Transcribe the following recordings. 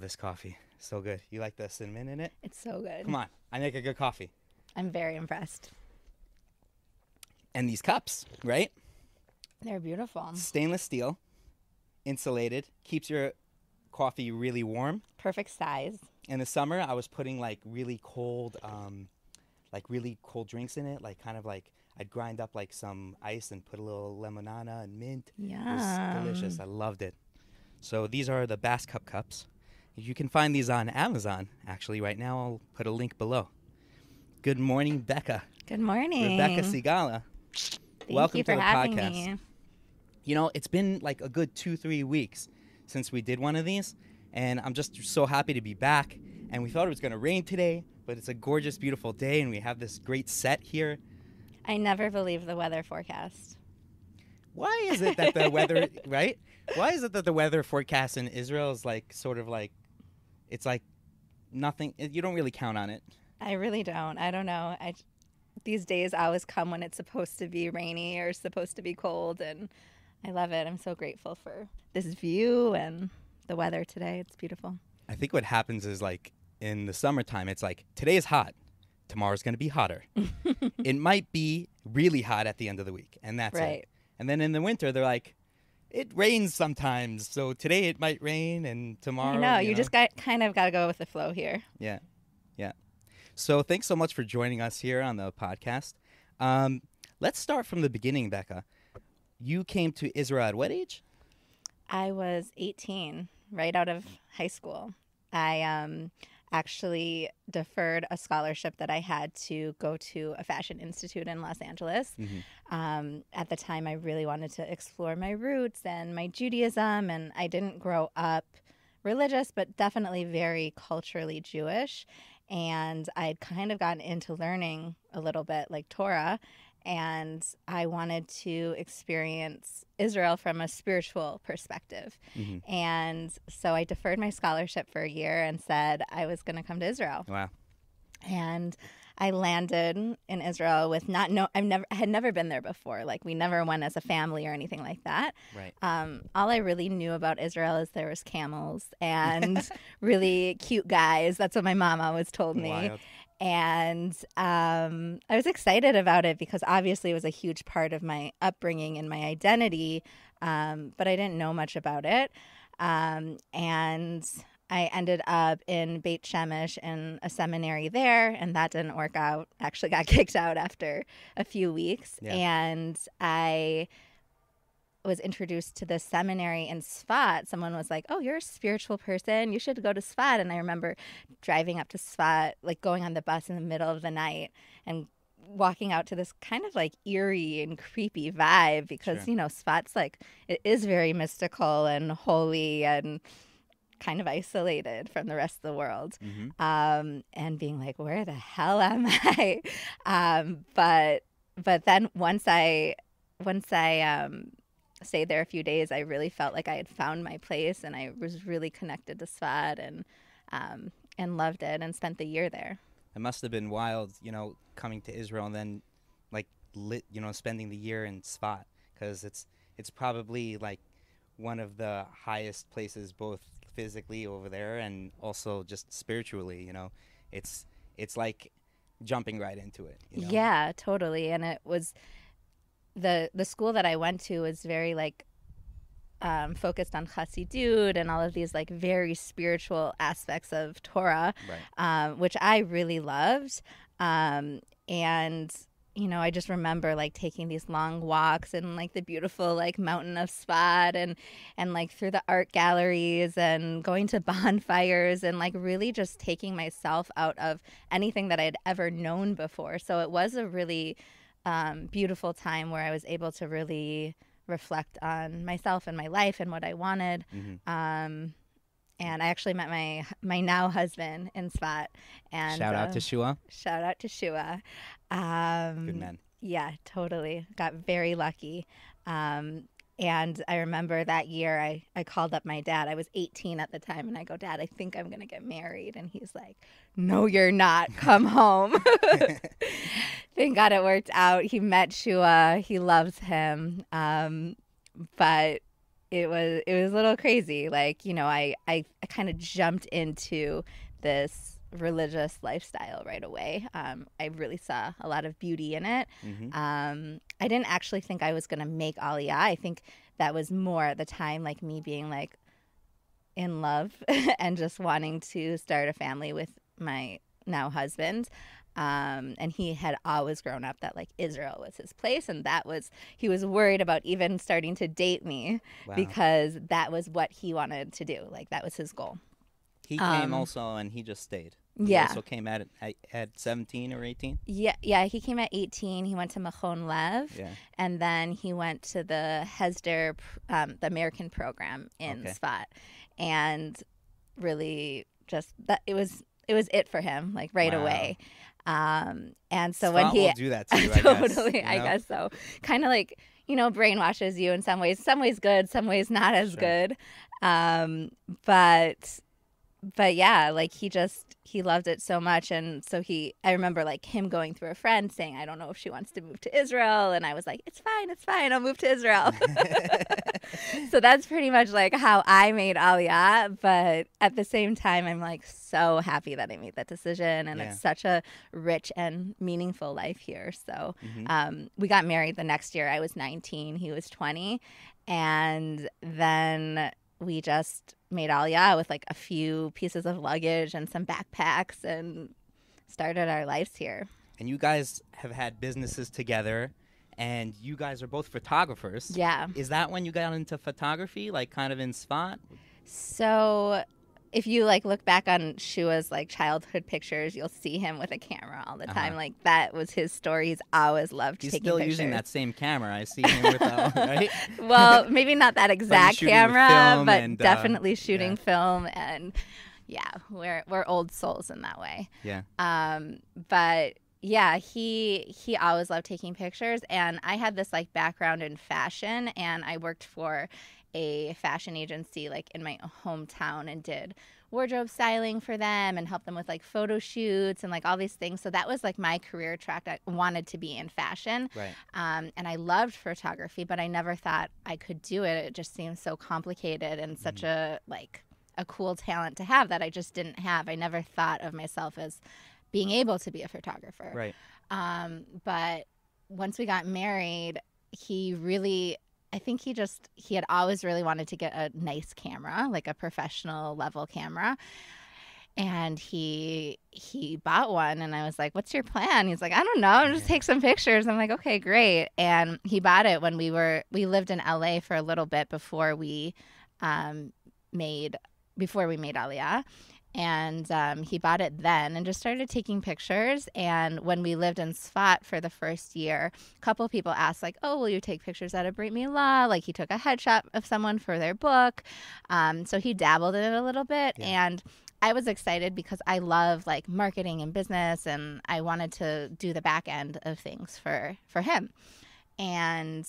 this coffee. So good. You like the cinnamon in it? It's so good. Come on. I make a good coffee. I'm very impressed. And these cups, right? They're beautiful. Stainless steel, insulated, keeps your coffee really warm. Perfect size. In the summer, I was putting like really cold drinks in it. I'd grind up like some ice and put a little lemonada and mint. Yeah. It was delicious. I loved it. So these are the Bass Cup cups. You can find these on Amazon. Actually, right now I'll put a link below. Good morning, Becca. Good morning. Rebecca Sigala. Welcome you for to the having podcast. me. You know, it's been like a good 2-3 weeks since we did one of these, and I'm just so happy to be back. And we thought it was going to rain today, but it's a gorgeous, beautiful day, and we have this great set here. I never believe the weather forecast. Why is it that the weather, right? Why is it that the weather forecast in Israel is like sort of like, it's like nothing, you don't really count on it. I really don't. I don't know. These days always come when it's supposed to be rainy or supposed to be cold, and I love it. I'm so grateful for this view and the weather today. It's beautiful. I think what happens is like in the summertime, it's like today is hot. Tomorrow's going to be hotter. It might be really hot at the end of the week, and that's Right. it. And then in the winter, they're like, it rains sometimes. So today it might rain, and tomorrow. I know. You just kind of got to go with the flow here. Yeah. Yeah. So thanks so much for joining us here on the podcast. Let's start from the beginning, Becca. You came to Israel at what age? I was 18, right out of high school. I actually deferred a scholarship that I had to go to a fashion institute in Los Angeles. Mm-hmm. At the time, I really wanted to explore my roots and my Judaism, and I didn't grow up religious, but definitely very culturally Jewish. And I'd kind of gotten into learning a little bit like Torah, and I wanted to experience Israel from a spiritual perspective. Mm-hmm. And so I deferred my scholarship for a year and said I was going to come to Israel. Wow. And I landed in Israel with I had never been there before. Like, we never went as a family or anything like that. Right. All I really knew about Israel is there was camels and really cute guys. That's what my mom always told me. Wild. And I was excited about it because obviously it was a huge part of my upbringing and my identity, but I didn't know much about it. And I ended up in Beit Shemesh in a seminary there, and that didn't work out. Actually got kicked out after a few weeks. Yeah. And I was introduced to this seminary in Sfat. Someone was like, oh, you're a spiritual person. You should go to Sfat. And I remember driving up to Sfat, like going on the bus in the middle of the night and walking out to this kind of like eerie and creepy vibe because, Sure. you know, Sfat's like, it is very mystical and holy and kind of isolated from the rest of the world. Mm-hmm. And being like, where the hell am I? But then once I stayed there a few days, I really felt like I had found my place, and I was really connected to Sfat and loved it and spent the year there. It must have been wild, you know, coming to Israel and then spending the year in Sfat, because it's probably like one of the highest places, both physically over there and also just spiritually. You know, it's like jumping right into it. You know? Yeah, totally. And it was the school that I went to was very like focused on Chassidut and all of these like very spiritual aspects of Torah, Right. Which I really loved. And you know, I just remember like taking these long walks in like the beautiful like mountain of Sfat and like through the art galleries and going to bonfires and like really just taking myself out of anything that I had ever known before. So it was a really beautiful time where I was able to really reflect on myself and my life and what I wanted. Mm-hmm. And I actually met my now husband in Sfat. And Shout out to Shua. Shout out to Shua. Good man. Yeah, totally. Got very lucky. And I remember that year I called up my dad. I was 18 at the time, and I go, Dad, I think I'm going to get married. And he's like, no, you're not. Come home. Thank God it worked out. He met Shua. He loves him. But it was a little crazy. Like, I kind of jumped into this religious lifestyle right away. I really saw a lot of beauty in it. Mm-hmm. I didn't actually think I was going to make Aliyah. I think that was more at the time like me being like in love and just wanting to start a family with my now husband. And he had always grown up that like Israel was his place, and he was worried about even starting to date me Wow. because that was what he wanted to do. Like that was his goal. He came Um, also, and he just stayed. He yeah. also came at 17 or 18. Yeah, he came at 18. He went to Machon Lev, Yeah. and then he went to the Hesder, the American program in Okay. Svat, and really just that it was it for him like right Wow. away. And so when Spot he will do that to you, I guess. totally, You I know. guess so, kind of like brainwashes you in some ways good, some ways not as Sure. good. Um, but but yeah, like he loved it so much. And so I remember like him going through a friend saying, I don't know if she wants to move to Israel. And I was like, it's fine, I'll move to Israel. So that's pretty much like how I made Aliyah. But at the same time, I'm like so happy that I made that decision. And Yeah. it's such a rich and meaningful life here. So Mm-hmm. we got married the next year. I was 19, he was 20. And then we just made Aliyah with like a few pieces of luggage and some backpacks and started our lives here. And you guys have had businesses together, and you guys are both photographers. Yeah. Is that when you got into photography, like kind of in spot? So if you like look back on Shua's like childhood pictures, you'll see him with a camera all the time. Uh-huh. Like that was his story. He's always loved He's taking still pictures. using that same camera. I see him with that, right? Well, maybe not that exact shooting with camera, film but and, definitely shooting yeah. film. And yeah, we're old souls in that way. Yeah. But yeah, he always loved taking pictures, and I had this like background in fashion, and I worked for a fashion agency like in my hometown and did wardrobe styling for them and helped them with like photo shoots and like all these things. So that was like my career track. I wanted to be in fashion. Right. And I loved photography, but I never thought I could do it. It just seemed so complicated and such a cool talent to have that I just didn't have. I never thought of myself as being able to be a photographer. Right. But once we got married, I think he had always really wanted to get a nice camera, like a professional level camera. And he bought one, and I was like, "What's your plan?" He's like, "I don't know. I'll just take some pictures." I'm like, "Okay, great." And he bought it when we lived in LA for a little bit before we made Aliyah. And he bought it then and just started taking pictures. And when we lived in Svat for the first year, a couple people asked like, "Oh, will you take pictures at a Brit Milah?" Like he took a headshot of someone for their book. So he dabbled in it a little bit. Yeah. And I was excited because I love like marketing and business, and I wanted to do the back end of things for him. And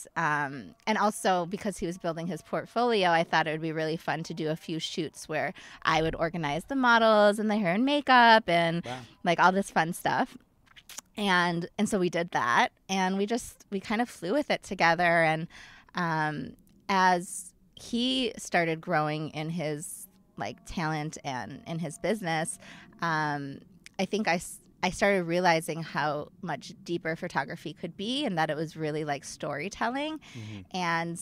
also because he was building his portfolio, I thought it would be really fun to do a few shoots where I would organize the models and the hair and makeup and Wow. like all this fun stuff. And so we did that, and we kind of flew with it together. And as he started growing in his like talent and in his business, I think I started realizing how much deeper photography could be, and that it was really like storytelling. Mm-hmm. And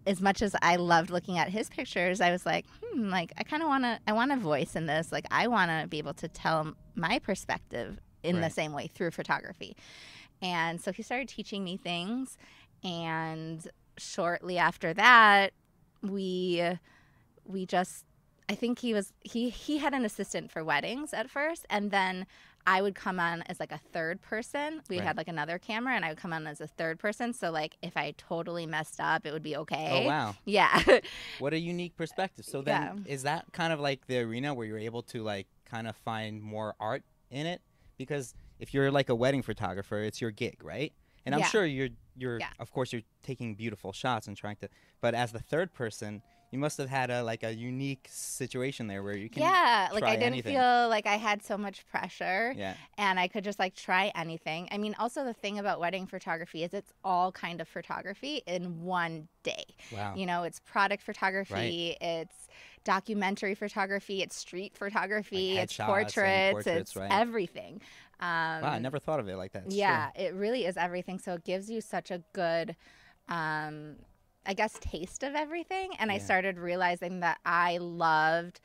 as much as I loved looking at his pictures, I was like, like I want a voice in this. Like I want to be able to tell my perspective in the same way through photography. And so he started teaching me things, and shortly after that, we just, I think he had an assistant for weddings at first, and then I would come on as like a third person. We had like another camera, and I would come on as a third person. So like if I totally messed up, it would be okay. Oh, wow. Yeah. What a unique perspective. So then is that kind of like the arena where you're able to like kind of find more art in it? Because if you're like a wedding photographer, it's your gig, right? And I'm sure you're of course you're taking beautiful shots and trying to, but as the third person, You must have had a unique situation there where you can Yeah, like try I didn't anything. feel like I had so much pressure Yeah. and I could just like try anything. I mean, also the thing about wedding photography is it's all kind of photography in one day. Wow. You know, it's product Right. photography, it's documentary photography, it's street Like photography, it's headshots and portraits, portraits, it's right? everything. Wow, I never thought of it like that. It's true. Yeah, it really is everything. So it gives you such a good um I guess taste of everything, and I Yeah. started realizing that I loved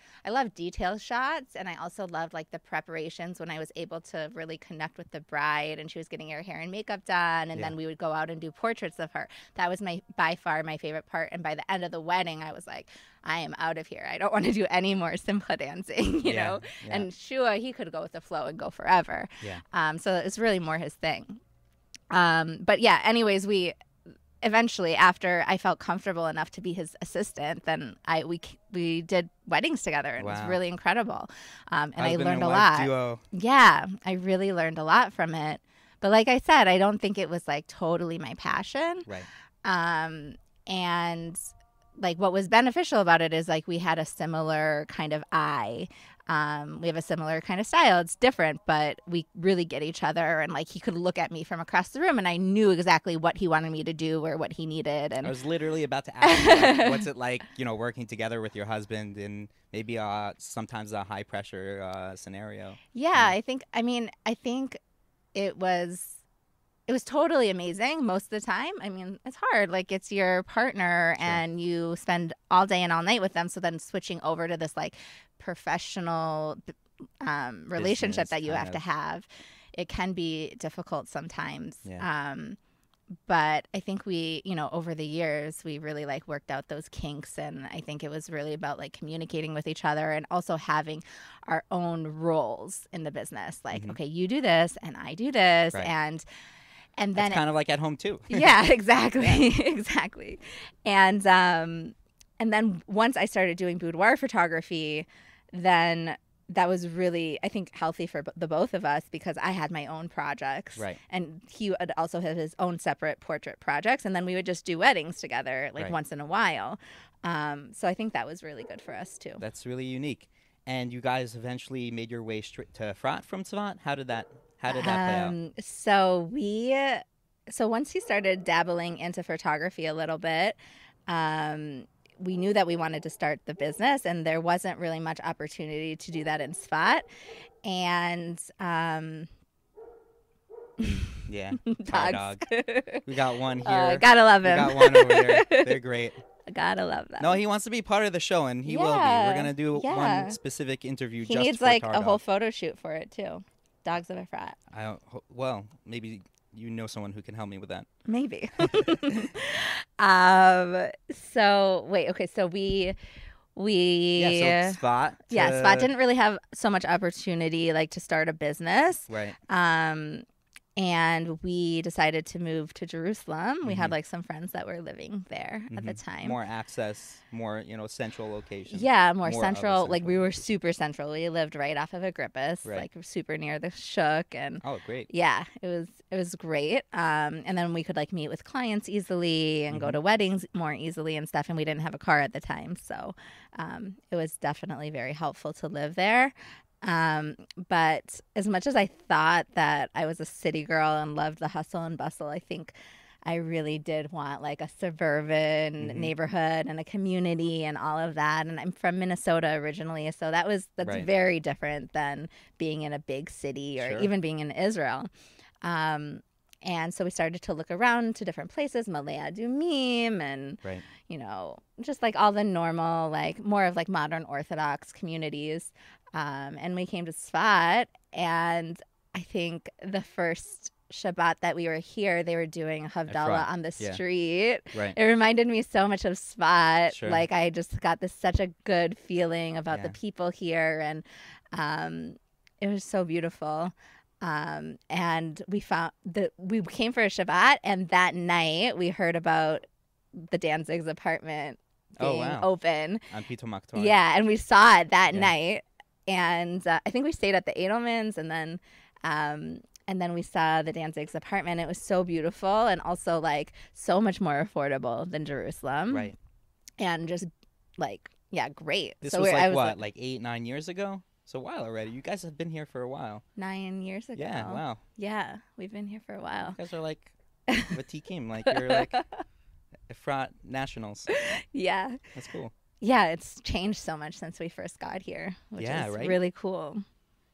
detail shots, and I also loved like the preparations when I was able to really connect with the bride and she was getting her hair and makeup done, and Yeah. then we would go out and do portraits of her. That was my by far my favorite part, and by the end of the wedding I was like, I am out of here. I don't want to do any more simple dancing, you Yeah. know. Yeah. And Shua, he could go with the flow and go forever. Yeah. So it's really more his thing. But yeah, anyways, we eventually, after I felt comfortable enough to be his assistant, then we did weddings together, and it was Wow. really incredible. And I Husband learned and a wife lot. duo. Yeah, I really learned a lot from it. But like I said, I don't think it was like totally my passion. Right. And like what was beneficial about it is like we had a similar kind of eye. We have a similar kind of style. It's different, but we really get each other. And like he could look at me from across the room, and I knew exactly what he wanted me to do or what he needed. I And was literally about to ask you, like, what's it like, working together with your husband in maybe sometimes a high pressure scenario? yeah, I think it was totally amazing most of the time. I mean, it's hard. Like it's your partner Sure. and you spend all day and all night with them. So then switching over to this like professional relationship Business that you kind have to of. have, it can be difficult sometimes. Yeah. But I think over the years, we really like worked out those kinks. And I think it was really about like communicating with each other and also having our own roles in the business. Like, okay, you do this and I do this. Right. And That's then kind of like at home too. yeah, exactly. Exactly. And then once I started doing boudoir photography, then that was really, I think, healthy for the both of us because I had my own projects. Right. And he would also have his own separate portrait projects. And then we would just do weddings together like Right. once in a while. So I think that was really good for us too. That's really unique. And you guys eventually made your way straight to Frat from Savant. How did that play out? So once he started dabbling into photography a little bit, we knew that we wanted to start the business, and there wasn't really much opportunity to do that in Spot. And Yeah. Fire dogs. dog. We got one here. Gotta love We him. got one over there. They're great. Gotta love them. No, he wants to be part of the show, and he will be. Yeah, We're gonna do yeah. one specific interview He just needs for like Tar a whole Dog. photo shoot for it too. Dogs of a Frat. Well, maybe you know someone who can help me with that. Maybe. So wait, okay, so we Yeah. So Spot. Spot didn't really have so much opportunity like to start a business. Right. And we decided to move to Jerusalem. We had like some friends that were living there at the time. More access, more central location. Yeah, more of a central. Like we central were super central. We lived right off of Agrippus, Right. like super near the Shuk, and Oh, great. yeah, it was great. And then we could like meet with clients easily and go to weddings more easily and stuff. And we didn't have a car at the time, so it was definitely very helpful to live there. But as much as I thought that I was a city girl and loved the hustle and bustle, I think I really did want like a suburban neighborhood and a community and all of that. And I'm from Minnesota originally, so that's Right. very different than being in a big city or Sure. even being in Israel. And so we started to look around to different places, Malay Adumim, and Right. just like all the normal, like more of like modern Orthodox communities. And we came to Sfat, and I think the first Shabbat that we were here, they were doing Havdalah Frat, on the yeah. street. Right. It reminded me so much of Sfat. Sure. Like I just got such a good feeling about the Yeah. people here, and it was so beautiful. And we came for a Shabbat, and that night we heard about the Danzig's apartment Oh, being wow. open. On Pito Maktor. Yeah, and we saw it that Yeah. night, and I think we stayed at the Edelmans, and then we saw the Danzig's apartment. It was so beautiful, and also like so much more affordable than Jerusalem, Right. and just like, yeah, great. This So was I like was like what, like 8, 9 years ago? So a while already. You guys have been here for a while. 9 years Yeah, ago. wow. Yeah, we've been here for a You while. guys are like Vatikim, like you're like Efrat nationals. Yeah. That's cool. Yeah, it's changed so much since we first got here, which Yeah, is right? really cool.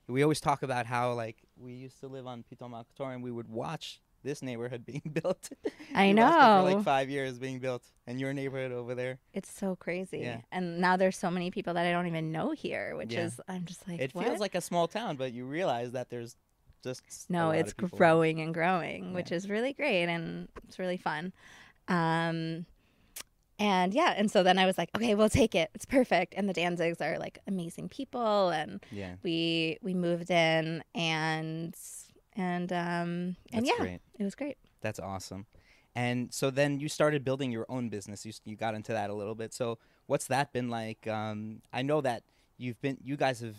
We always talk about how like we used to live on Piton Makator and we would watch this neighborhood being built. I We watched it for like know. 5 years being built, and your neighborhood over there. It's so Yeah, crazy. And now there's so many people that I don't even know here, which yeah. is, I'm just like, It feels what? like a small town, but you realize that there's just a No, lot it's of people here. growing and growing, Yeah, which is really great and it's really fun. Um, and yeah, and so then I was like, okay, we'll take it. It's perfect. And the Danzigs are like amazing people, and yeah. we moved in, and That's yeah, great. it was great. That's awesome. And so then you started building your own business. You got into that a little bit. So what's that been like? I know that you guys have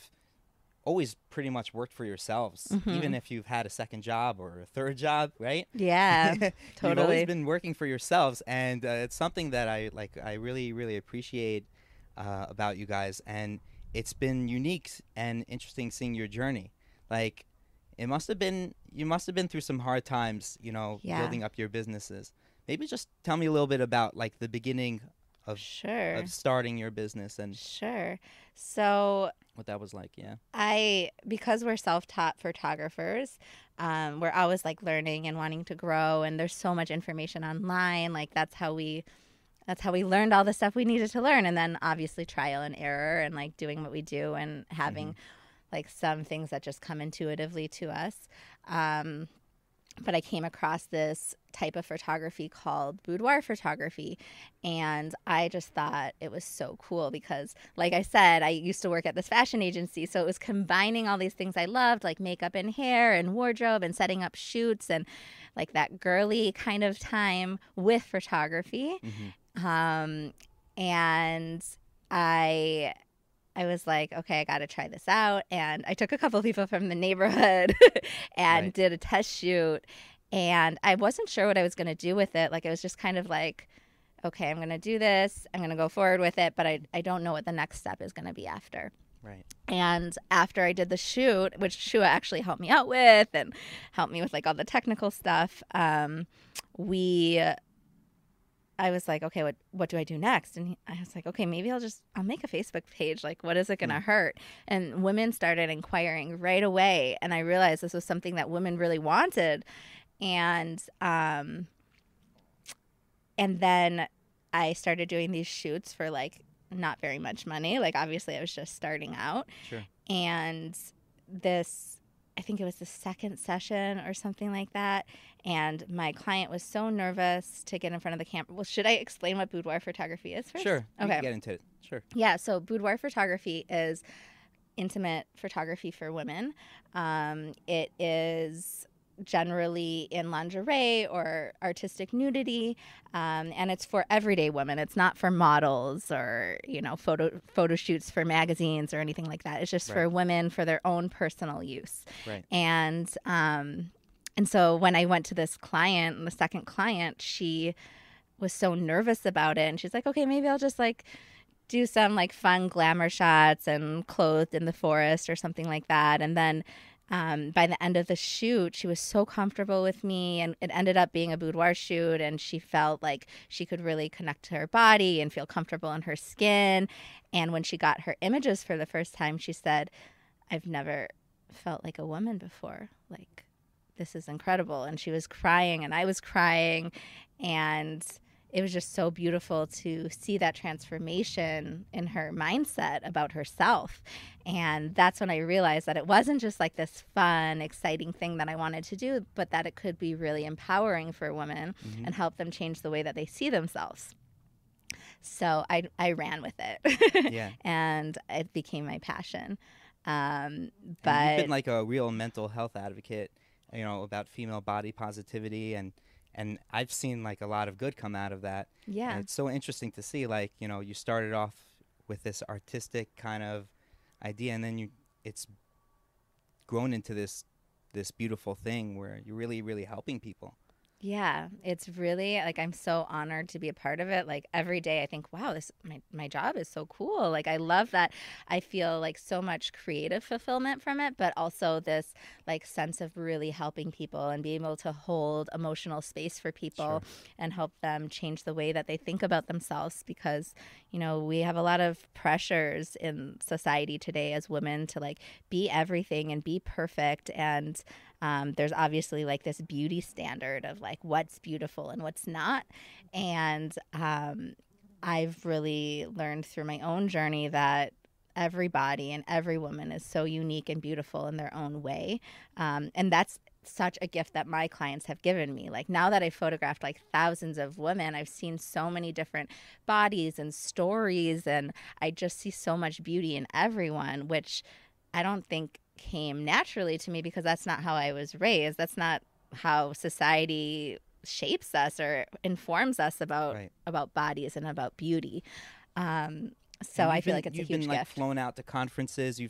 always pretty much worked for yourselves, even Hmm. if you've had a second job or a third job, right? Yeah, You've always totally. been working for yourselves, and it's something that I like. I really, really appreciate about you guys, and it's been unique and interesting seeing your journey. Like, it must have been you must have been through some hard times, Yeah, building up your businesses. Maybe just tell me a little bit about like the beginning of sure, starting your business and sure. So what that was like. Yeah. because we're self-taught photographers, we're always like learning and wanting to grow, and there's so much information online. Like that's how we learned all the stuff we needed to learn, and then obviously trial and error and like doing what we do and Hmm. having like some things that just come intuitively to us. Um, but I came across this type of photography called boudoir photography. And I just thought it was so cool because, like I said, I used to work at this fashion agency. So it was combining all these things I loved, like makeup and hair and wardrobe and setting up shoots and like that girly kind of time with photography. Hmm. Um, and I I was like, okay, I got to try this out. And I took a couple people from the neighborhood and Right. did a test shoot. And I wasn't sure what I was going to do with it. Like, it was just kind of like, okay, I'm going to do this. I'm going to go forward with it. But I don't know what the next step is going to be after. Right. And after I did the shoot, which Shua actually helped me out with and helped me with like all the technical stuff, we I was like, okay, what do I do next? And I was like, okay, maybe I'll make a Facebook page. Like, what is it going Hmm. to hurt? And women started inquiring right away, and I realized this was something that women really wanted. And and then I started doing these shoots for like not very much money. Like, obviously, I was just starting out, Sure. and this I think it was the second session or something like that. And my client was so nervous to get in front of the camera. Well, should I explain what boudoir photography is first? Sure. We can Okay. get into it. Sure. Yeah. So, boudoir photography is intimate photography for women. It is generally in lingerie or artistic nudity, and it's for everyday women. It's not for models or photo shoots for magazines or anything like that. It's just Right. for women for their own personal use. Right. And so when I went to this client, the second client, she was so nervous about it, and she's like, okay, maybe I'll just like do some like fun glamour shots and clothed in the forest or something like that. And then by the end of the shoot, she was so comfortable with me, and it ended up being a boudoir shoot. And she felt like she could really connect to her body and feel comfortable in her skin. And when she got her images for the first time, she said, I've never felt like a woman before. Like, this is incredible. And she was crying, and I was crying. And it was just so beautiful to see that transformation in her mindset about herself. And that's when I realized that it wasn't just like this fun, exciting thing that I wanted to do, but that it could be really empowering for women Hmm. and help them change the way that they see themselves. So I ran with it Yeah. and it became my passion. Um, And you've been but like a real mental health advocate, about female body positivity, and I've seen like a lot of good come out of that. And yeah, it's so interesting to see, like, you started off with this artistic kind of idea, and then it's grown into this beautiful thing where you're really, really helping people. Yeah, it's really like I'm so honored to be a part of it. Like every day I think, wow, this my job is so cool. Like I love that I feel like so much creative fulfillment from it, but also this like sense of really helping people and being able to hold emotional space for people Sure. and help them change the way that they think about themselves because, you know, we have a lot of pressures in society today as women to like be everything and be perfect and there's obviously like this beauty standard of like what's beautiful and what's not. And I've really learned through my own journey that every body and every woman is so unique and beautiful in their own way. And that's such a gift that my clients have given me. Like now that I've photographed like thousands of women, I've seen so many different bodies and stories, and I just see so much beauty in everyone, which I don't think came naturally to me because that's not how I was raised. That's not how society shapes us or informs us Right. about bodies and about beauty. Um, so And I feel like it's a you've been huge like gift. flown out to conferences.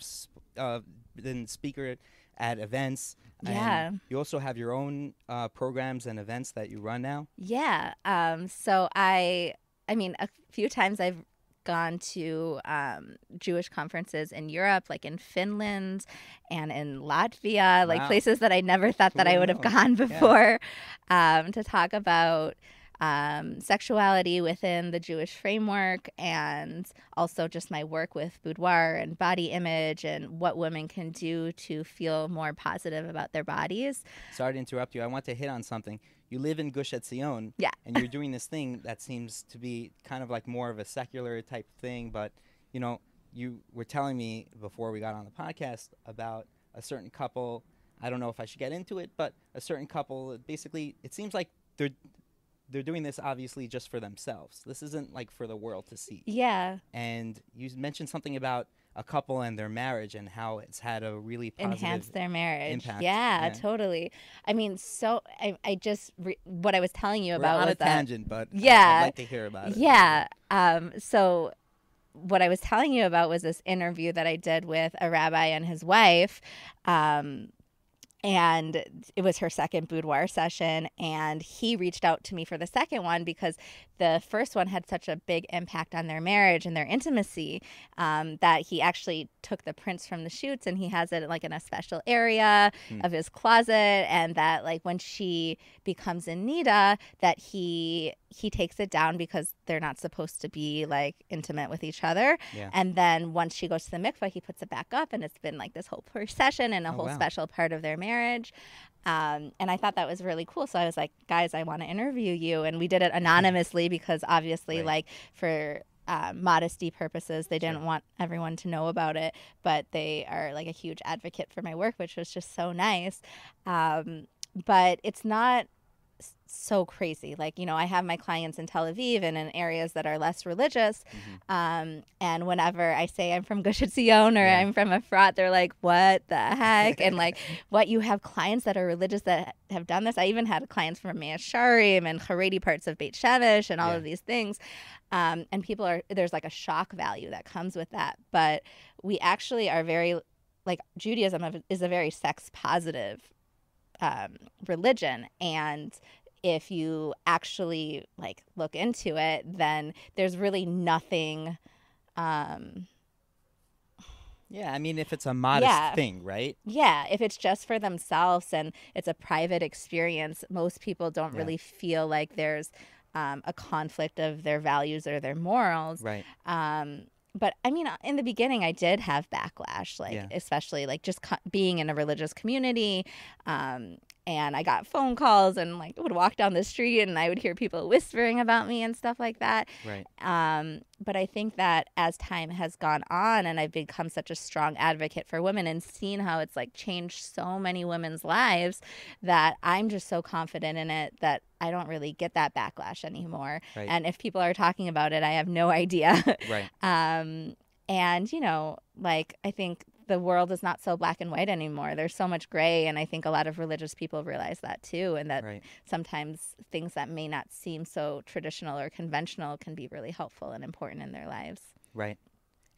Been speaker at events, and Yeah. you also have your own programs and events that you run now. Yeah. I mean, a few times I've gone to Jewish conferences in Europe, like in Finland and in Latvia, like Wow. places that I never thought Who that I would have would have known? gone Yeah. before, to talk about sexuality within the Jewish framework and also just my work with boudoir and body image and what women can do to feel more positive about their bodies. Sorry to interrupt you. I want to hit on something. You live in Gush Etzion, Yeah. and you're doing this thing that seems to be kind of like more of a secular type thing. But you know, you were telling me before we got on the podcast about a certain couple. I don't know if I should get into it, but a certain couple. Basically, it seems like they're doing this obviously just for themselves. This isn't like for the world to see. Yeah. And you mentioned something about a couple and their marriage and how it's had a really Enhance positive their marriage. impact. Yeah, Yeah. totally. I mean, so I just what I was telling you We're about on a was that tangent, but I'd yeah, like to hear about it a little bit. yeah. So what I was telling you about was this interview that I did with a rabbi and his wife. And it was her second boudoir session, and he reached out to me for the second one because the first one had such a big impact on their marriage and their intimacy, that he actually took the prints from the shoots and he has it like in a special area Hmm. of his closet, and that like when she becomes in nida that he takes it down because they're not supposed to be like intimate with each other. Yeah. And then once she goes to the mikvah, he puts it back up, and it's been like this whole procession and a Oh whole wow. special part of their marriage. And I thought that was really cool. So I was like, guys, I want to interview you. And we did it anonymously because obviously, Right. like, for modesty purposes, they Sure. didn't want everyone to know about it. But they are like a huge advocate for my work, which was just so nice. But it's not so crazy. Like, you know, I have my clients in Tel Aviv and in areas that are less religious. Hmm. And whenever I say I'm from Gush Etzion or Yeah. I'm from Efrat, they're like, what the heck? And like, what, you have clients that are religious that have done this? I even had clients from Mea Sharim and Haredi parts of Beit Shemesh and all Yeah. of these things. And people are, there's like a shock value that comes with that. But we actually are very, like, Judaism is a very sex positive religion. And if you actually like look into it, then there's really nothing. Um, Yeah. I mean, if it's a modest yeah, thing, right? yeah. If it's just for themselves and it's a private experience, most people don't Yeah. really feel like there's a conflict of their values or their morals. Right. But I mean, in the beginning, I did have backlash, like, Yeah. especially like just being in a religious community. And I got phone calls and like would walk down the street and I would hear people whispering about me and stuff like that. Right. But I think that as time has gone on and I've become such a strong advocate for women and seen how it's like changed so many women's lives, that I'm just so confident in it that I don't really get that backlash anymore. Right. And if people are talking about it, I have no idea. Right. And, you know, like, I think the world is not so black and white anymore. There's so much gray. And I think a lot of religious people realize that too. And that Right. sometimes things that may not seem so traditional or conventional can be really helpful and important in their lives. Right.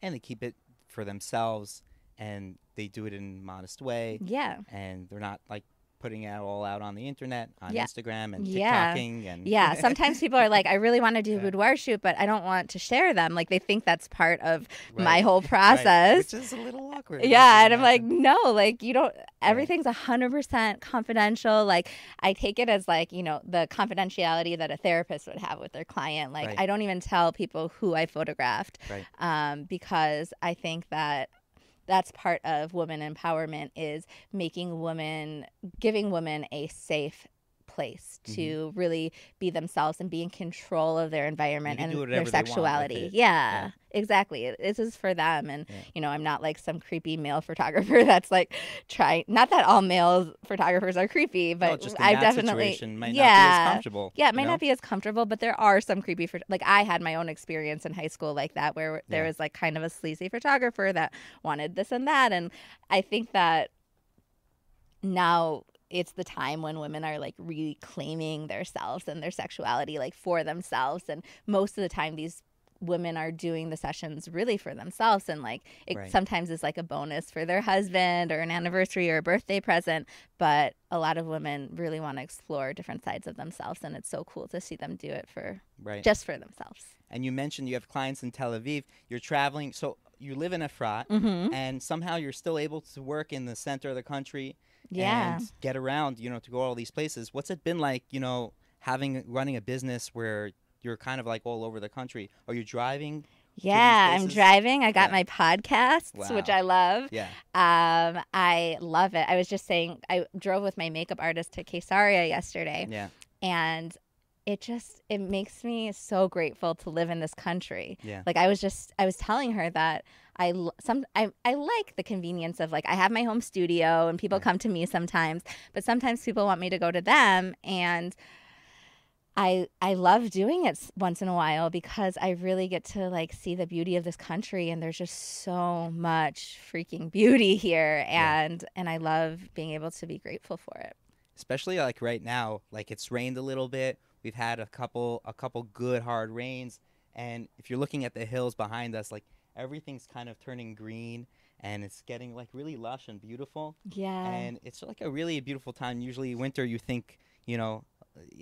And they keep it for themselves, and they do it in a modest way, Yeah. and they're not like putting it all out on the internet, on Yeah. Instagram and Yeah. TikToking and Yeah. Sometimes people are like, I really want to do a yeah, boudoir shoot, but I don't want to share them. Like they think that's part of my right, whole right, process. which is a little awkward. I can Yeah, and I'm like, imagine. no, like you don't. Yeah, Everything's 100% confidential. Like I take it as like the confidentiality that a therapist would have with their client. Like right, I don't even tell people who I photographed, right. because I think that that's part of women empowerment is giving women a safe place Hmm. to really be themselves and be in control of their They environment can do and their whatever they want with sexuality. it. Yeah, Yeah, exactly. This is for them. And, yeah. I'm not like some creepy male photographer that's like trying, not that all male photographers are creepy, No, but just in I've that definitely, situation might not be as yeah. comfortable. Yeah, it You might not know. be as comfortable, but there are some creepy, like I had my own experience in high school like that where there Yeah, was like kind of a sleazy photographer that wanted this and that. And I think that now it's the time when women are like reclaiming themselves and their sexuality like for themselves, and most of the time these women are doing the sessions really for themselves, and like it right. sometimes is like a bonus for their husband or an anniversary or a birthday present, but a lot of women really want to explore different sides of themselves, and it's so cool to see them do it for Right. just for themselves. And you mentioned you have clients in Tel Aviv. You're traveling, so you live in Efrat, Mm-hmm. and somehow you're still able to work in the center of the country Yeah. and get around, to go all these places. What's it been like, running a business where you're kind of like all over the country? Are you driving to these Yeah, I'm places? driving. I got Yeah. my podcasts, which Wow. I love. Yeah. I love it. I was just saying, I drove with my makeup artist to Caesarea yesterday, Yeah. and it makes me so grateful to live in this country. Yeah. Like I was telling her that I like the convenience of like I have my home studio and people Right. come to me sometimes, but sometimes people want me to go to them, and I love doing it once in a while because I really get to like see the beauty of this country, and there's just so much freaking beauty here, Yeah. and I love being able to be grateful for it. Especially like right now, like it's rained a little bit. We've had a couple good hard rains, and if you're looking at the hills behind us, like everything's kind of turning green and it's getting like really lush and beautiful. Yeah. And it's like a really beautiful time. Usually winter you think, you know,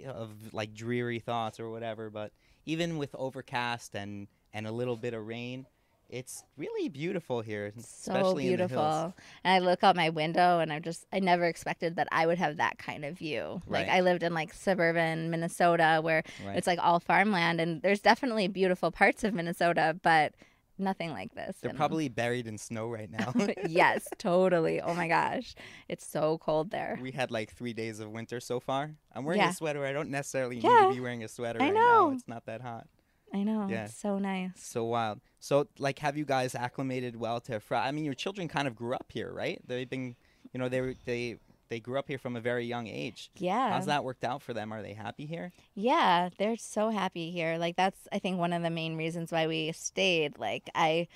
of like dreary thoughts or whatever, but even with overcast and a little bit of rain, it's really beautiful here, So especially in the hills. beautiful. And I look out my window and I never expected that I would have that kind of view. Like Right. I lived in like suburban Minnesota where Right. it's like all farmland, and there's definitely beautiful parts of Minnesota, but nothing like this. They're And probably buried in snow right now. yes, totally. Oh my gosh. It's so cold there. We had like 3 days of winter so far. I'm wearing a Yeah. sweater. I don't necessarily need to Yeah. be wearing a sweater I right now. know. It's not that hot. I know. Yeah, It's so nice. so wild. So, like, have you guys acclimated well to Fry? I mean, your children kind of grew up here, right? They've been, they grew up here from a very young age. Yeah. How's that worked out for them? Are they happy here? Yeah, they're so happy here. Like that's I think one of the main reasons why we stayed. Like I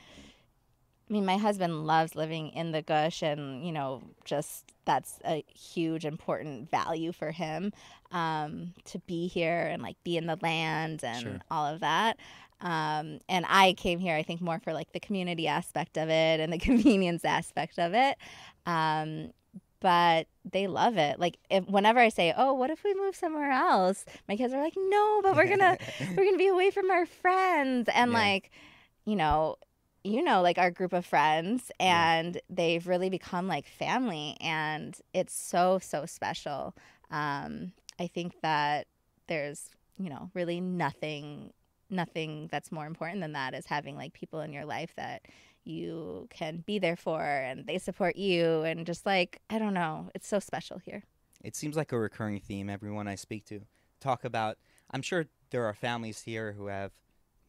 mean, my husband loves living in the gush, and just that's a huge important value for him, to be here and like be in the land and Sure. all of that. And I came here, I think, more for like the community aspect of it and the convenience aspect of it. Um, but they love it. Like whenever I say, "Oh, what if we move somewhere else?" My kids are like, "No, but we're gonna be away from our friends," and Yeah, like you know like our group of friends, yeah. and they've really become like family, and it's so so special. I think that there's really nothing that's more important than that, is having like people in your life that you can be there for and they support you, and just like I don't know, it's so special here. It seems like a recurring theme. Everyone I speak to talk about. I'm sure there are families here who have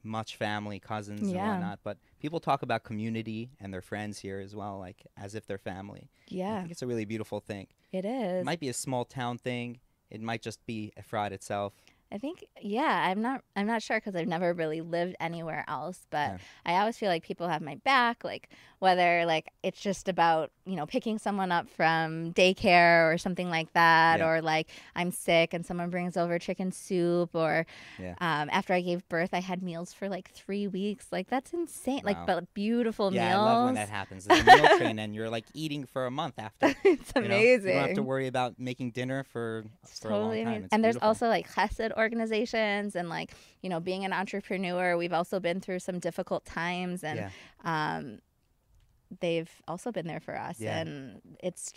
much family, cousins and Yeah. whatnot, but people talk about community and their friends here as well, like as if they're family. I Yeah, think it's a really beautiful thing. it It is. might be a small town thing. It might just be Efrat itself. I think, yeah, I'm not sure because I've never really lived anywhere else, but Yeah. I always feel like people have my back, like whether like it's just about, picking someone up from daycare or something like that, Yeah. or like I'm sick and someone brings over chicken soup, or Yeah. after I gave birth, I had meals for like 3 weeks. Like that's insane. Like, Wow. but beautiful Yeah, I love when meals. that happens. There's a meal train and you're like eating for a month after. It's You don't have to amazing. worry about making dinner It's for a long totally time. amazing. It's And there's beautiful. also like chesed organizations and like, being an entrepreneur, we've also been through some difficult times, and Yeah. um, they've also been there for us. Yeah. And it's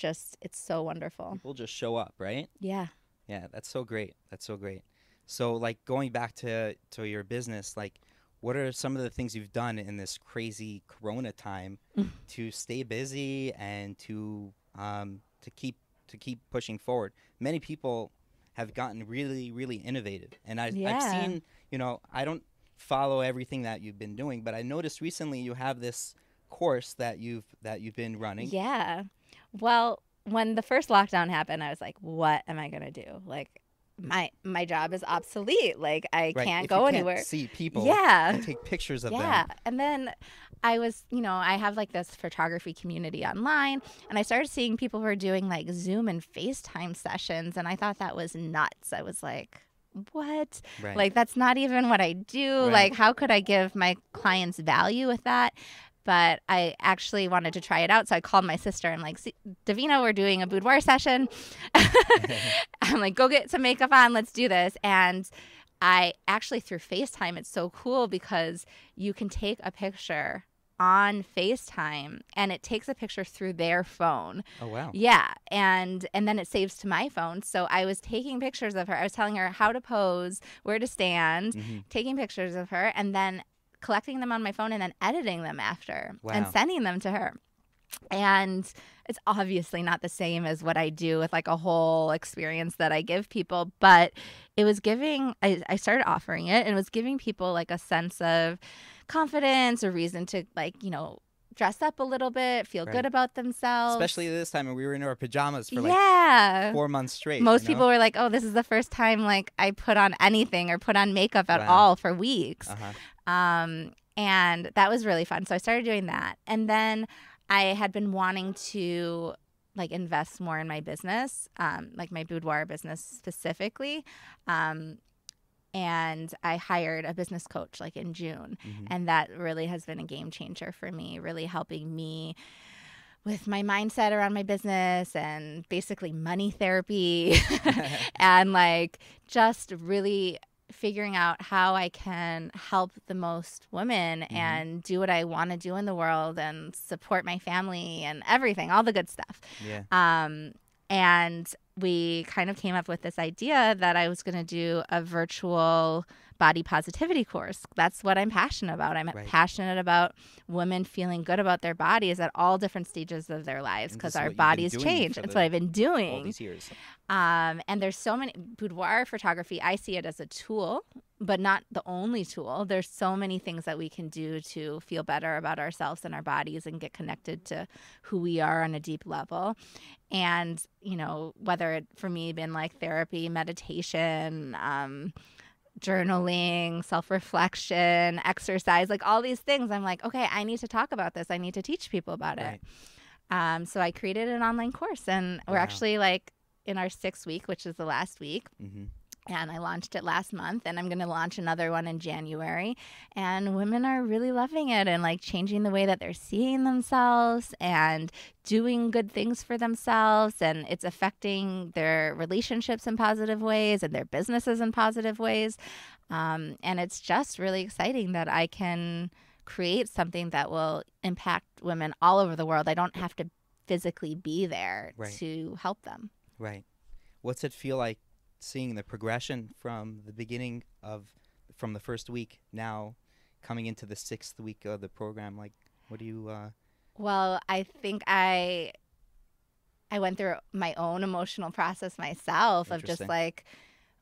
so wonderful. People just show up, right? Yeah. Yeah, that's so great. That's so great. So like going back to your business, like what are some of the things you've done in this crazy corona time to stay busy and to keep pushing forward? Many people have gotten really really innovative. And I've Yeah. seen, I don't follow everything that you've been doing, but I noticed recently you have this course that you've been running. Yeah. Well, when the first lockdown happened, I was like, what am I going to do? Like my job is obsolete. Like I Right. can't If you go can't anywhere. see people Yeah. and take pictures of them. Yeah. And then I was, I have like this photography community online, and I started seeing people who are doing like Zoom and FaceTime sessions, and I thought that was nuts. I was like, what? Right. Like that's not even what I do. Right. Like how could I give my clients value with that? But I actually wanted to try it out. So I called my sister. I'm like, Davina, we're doing a boudoir session. I'm like, go get some makeup on. Let's do this. And I actually, through FaceTime, it's so cool because you can take a picture on FaceTime and it takes a picture through their phone. Oh wow. Yeah. And then it saves to my phone. So I was taking pictures of her. I was telling her how to pose, where to stand, taking pictures of her, and then collecting them on my phone and then editing them after and Wow. sending them to her. And it's obviously not the same as what I do with like a whole experience that I give people, but it was giving, I started offering it, and it was giving people like a sense of confidence, a reason to like, dress up a little bit, feel good Right. about themselves. Especially this time when we were in our pajamas for like Yeah. 4 months straight. Most people were like, oh, this is the first time like I put on anything or put on makeup at Wow. all for weeks. Uh-huh. And that was really fun. So I started doing that. And then I had been wanting to like invest more in my business, like my boudoir business specifically. And I hired a business coach like in June. And that really has been a game changer for me, really helping me with my mindset around my business and basically money therapy and like just really figuring out how I can help the most women and do what I want to do in the world and support my family and everything, all the good stuff. Yeah. And we kind of came up with this idea that I was going to do a virtual body positivity course. That's what I'm passionate about. I'm Right. passionate about women feeling good about their bodies at all different stages of their lives And because this is our what you've been bodies doing change. for That's the- what I've been all doing. these years. And there's so many boudoir photography. I see it as a tool, but not the only tool. There's so many things that we can do to feel better about ourselves and our bodies and get connected to who we are on a deep level. And, whether it for me been like therapy, meditation, journaling, self-reflection, exercise, like all these things, I'm like, okay, I need to talk about this. I need to teach people about Right. it. So I created an online course, and we're Wow. actually like in our 6th week, which is the last week. Mm-hmm. And I launched it last month, and I'm going to launch another one in January. And women are really loving it and like changing the way that they're seeing themselves and doing good things for themselves. And it's affecting their relationships in positive ways and their businesses in positive ways. And it's just really exciting that I can create something that will impact women all over the world. I don't have to physically be there Right. to help them. Right. What's it feel like seeing the progression from the beginning from the first week now coming into the 6th week of the program? Like, what do you Well, I think I went through my own emotional process myself of just Interesting. like,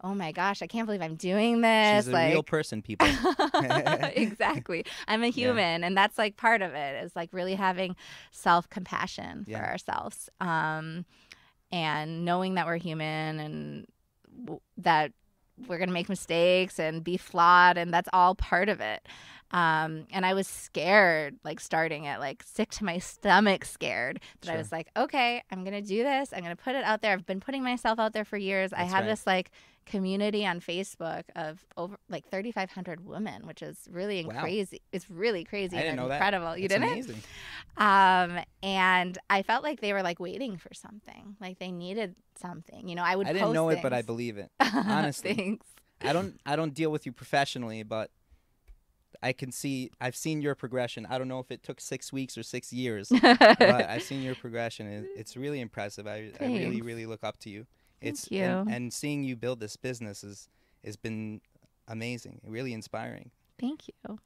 oh my gosh, I can't believe I'm doing this. She's a like real person, people. Exactly. I'm a human, and that's like part of it is like really having self-compassion Yeah. for ourselves. And knowing that we're human and that we're going to make mistakes and be flawed, and that's all part of it. And I was scared, like starting it, like sick to my stomach scared that I was like, okay, I'm going to do this. I'm going to put it out there. I've been putting myself out there for years. I have this like community on Facebook of over like 3,500 women, which is really crazy. It's really crazy. I didn't know incredible. That. You That's didn't? Amazing. And I felt like they were like waiting for something, like they needed something. You know, I didn't know it, but I believe it. Honestly, Thanks. I don't deal with you professionally, but I've seen your progression. I don't know if it took 6 weeks or 6 years, but I've seen your progression. It's really impressive. I really, really look up to you. Thank you. And seeing you build this business has been amazing, really inspiring. Thank you.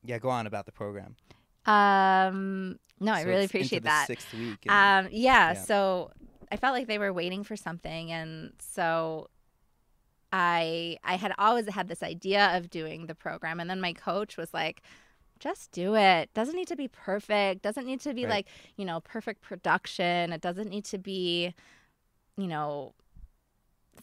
Yeah, go on about the program. No, I really appreciate that. The 6th week. Yeah, so I felt like they were waiting for something, and so I had always had this idea of doing the program, and then my coach was like, just do it. Doesn't need to be perfect. Doesn't need to be like, you know, perfect production. It doesn't need to be, you know,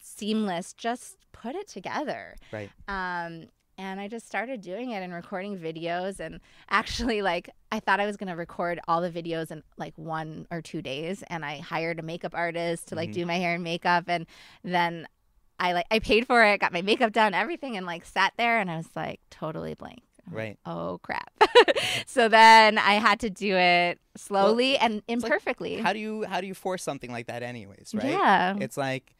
seamless. Just put it together. Right. And I just started doing it and recording videos, and actually like I thought I was going to record all the videos in like 1 or 2 days, and I hired a makeup artist to like do my hair and makeup, and then I paid for it, got my makeup done, everything, and like sat there and I was like totally blank. Right. Oh crap. So then I had to do it slowly and imperfectly. Like, how do you force something like that anyways, right? Yeah. It's like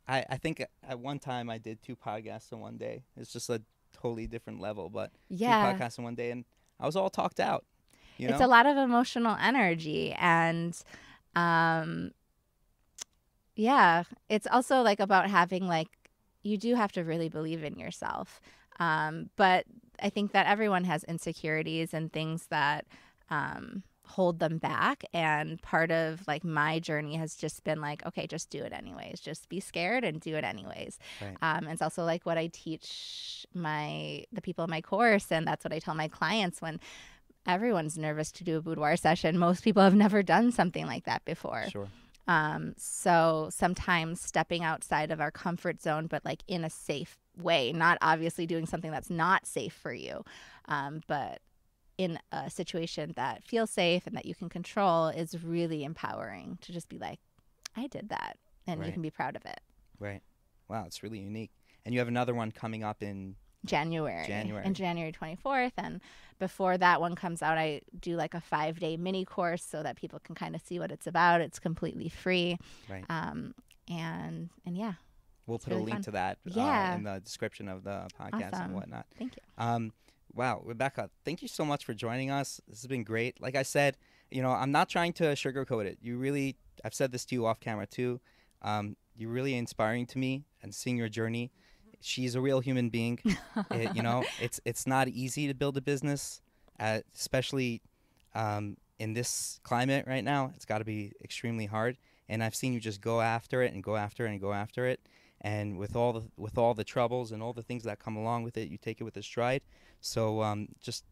I think at one time I did 2 podcasts in one day. It's just a totally different level, but 2 podcasts in one day, and I was all talked out. You know? It's a lot of emotional energy, and yeah, it's also like about having like, you do have to really believe in yourself. But I think that everyone has insecurities and things that hold them back. And part of like my journey has just been like, okay, just do it anyways. Just be scared and do it anyways. Right. It's also like what I teach the people in my course, and that's what I tell my clients when everyone's nervous to do a boudoir session. Most people have never done something like that before. Sure. So sometimes stepping outside of our comfort zone, but like in a safe way, not obviously doing something that's not safe for you, but in a situation that feels safe and that you can control, is really empowering to just be like, I did that, and you can be proud of it. Right. Wow, it's really unique. And you have another one coming up in January. And January 24th. And before that one comes out, I do like a 5-day mini course so that people can kind of see what it's about. It's completely free. Right. And yeah. We'll put a link to that in the description of the podcast and whatnot. Thank you. Wow, Rebecca, thank you so much for joining us. This has been great. Like I said, you know, I'm not trying to sugarcoat it. I've said this to you off camera too. You're really inspiring to me, and seeing your journey. She's a real human being. You know, it's not easy to build a business, especially in this climate right now. It's got to be extremely hard. And I've seen you just go after it and go after it and go after it. And with all the troubles and all the things that come along with it, you take it with a stride. So just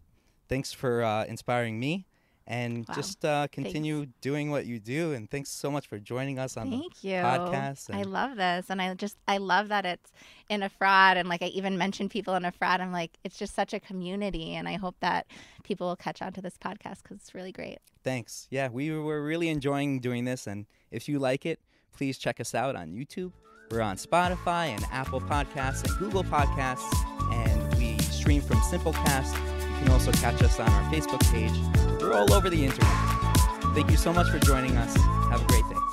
thanks for inspiring me. And just continue doing what you do. And thanks so much for joining us on the podcast. I love this. And I love that it's in a fraud. And like I even mentioned people in a fraud. I'm like, it's just such a community. And I hope that people will catch on to this podcast because it's really great. Thanks. Yeah, we were really enjoying doing this. And if you like it, please check us out on YouTube. We're on Spotify and Apple Podcasts and Google Podcasts. And we stream from Simplecast. You can also catch us on our Facebook page. We're all over the internet. Thank you so much for joining us. Have a great day.